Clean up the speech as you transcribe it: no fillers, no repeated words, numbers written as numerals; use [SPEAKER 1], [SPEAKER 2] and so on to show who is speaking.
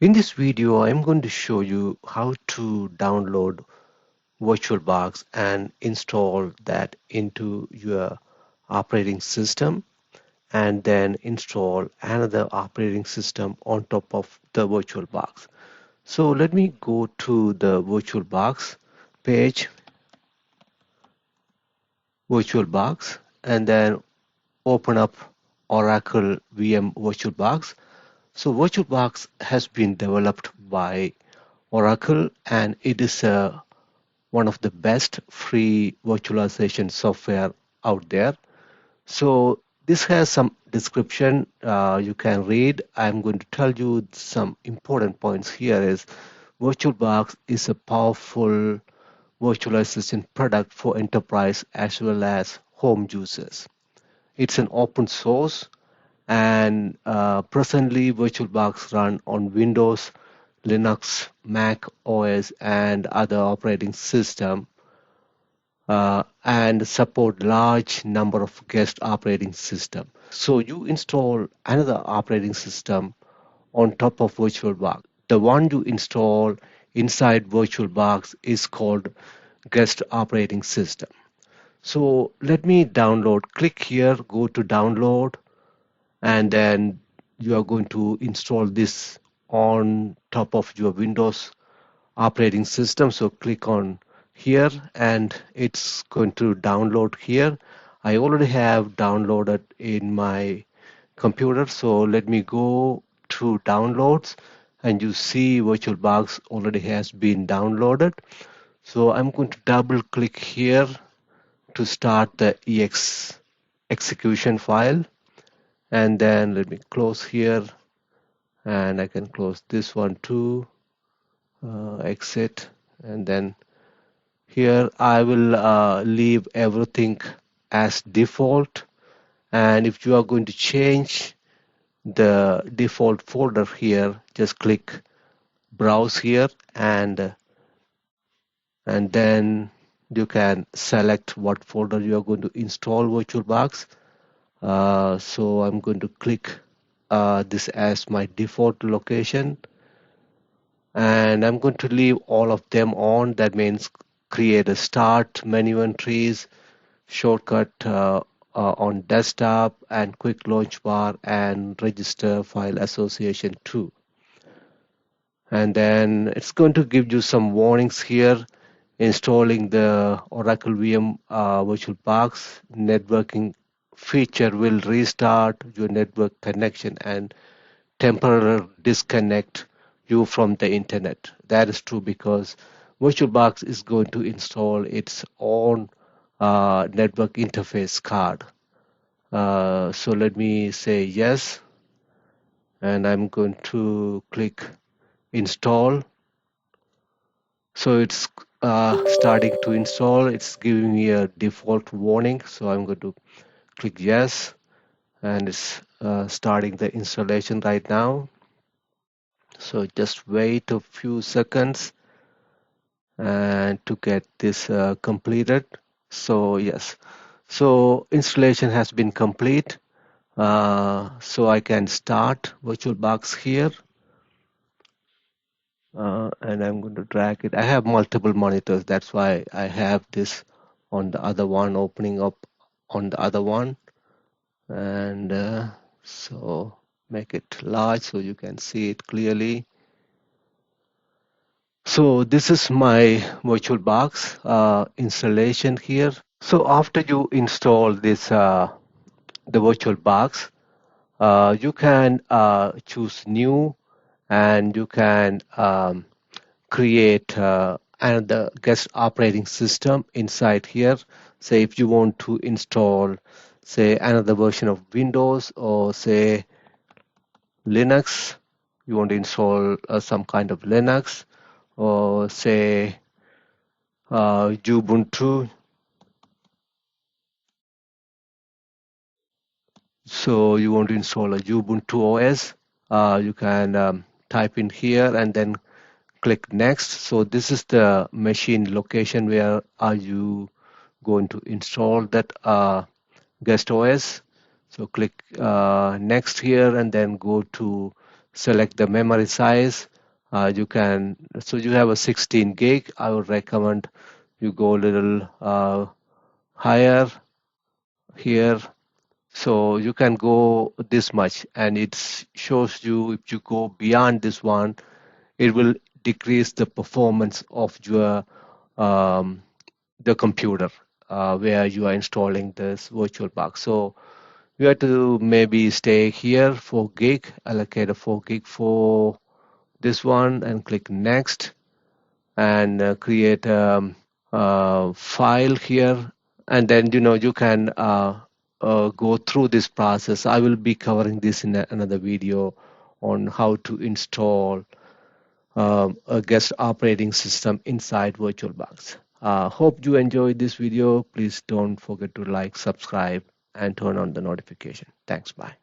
[SPEAKER 1] In this video, I'm going to show you how to download VirtualBox and install that into your operating system and then install another operating system on top of the VirtualBox. So let me go to the VirtualBox page, VirtualBox, and then open up Oracle VM VirtualBox. So VirtualBox has been developed by Oracle and it is one of the best free virtualization software out there. So this has some description you can read. I'm going to tell you some important points here is VirtualBox is a powerful virtualization product for enterprise as well as home users. It's an open source and presently VirtualBox run on Windows, Linux, Mac OS, and other operating system and support large number of guest operating system. So you install another operating system on top of VirtualBox. The one you install inside VirtualBox is called guest operating system. So let me download. Click here, go to download, and then you are going to install this on top of your Windows operating system. So click on here and it's going to download here. I already have downloaded in my computer. So let me go to downloads and you see VirtualBox already has been downloaded. So I'm going to double click here to start the ex execution file. And then let me close here and I can close this one too, exit, and then here I will leave everything as default, and if you are going to change the default folder here, just click browse here and then you can select what folder you are going to install VirtualBox. So I'm going to click this as my default location and I'm going to leave all of them on. That means create a start menu entries, shortcut on desktop and quick launch bar and register file association too. And then it's going to give you some warnings here. Installing the Oracle VM VirtualBox networking feature will restart your network connection and temporarily disconnect you from the internet. That is true because VirtualBox is going to install its own network interface card. So let me say yes, and I'm going to click install. So it's starting to install. It's giving me a default warning. So I'm going to click yes, and it's starting the installation right now. So just wait a few seconds and to get this completed. So yes, so installation has been complete. So I can start VirtualBox here, and I'm going to drag it. I have multiple monitors, that's why I have this on the other one, opening up on the other one, and so make it large so you can see it clearly. So this is my VirtualBox installation here. So after you install this the VirtualBox, you can choose new and you can create another guest operating system inside here. Say if you want to install say another version of Windows or say Linux, you want to install some kind of Linux or say Ubuntu. So you want to install a Ubuntu OS, you can type in here and then click next. So this is the machine location where are you going to install that guest OS. So click next here and then go to select the memory size. You can, so you have a 16 gig. I would recommend you go a little higher here. So you can go this much, and it shows you if you go beyond this one, it will decrease the performance of your um, the computer where you are installing this VirtualBox. So you have to maybe stay here 4 gig, allocate a 4 gig for this one, and click next, and create a file here, and then you can go through this process. I will be covering this in another video on how to install a guest operating system inside VirtualBox. Hope you enjoyed this video. Please don't forget to like, subscribe, and turn on the notification. Thanks. Bye.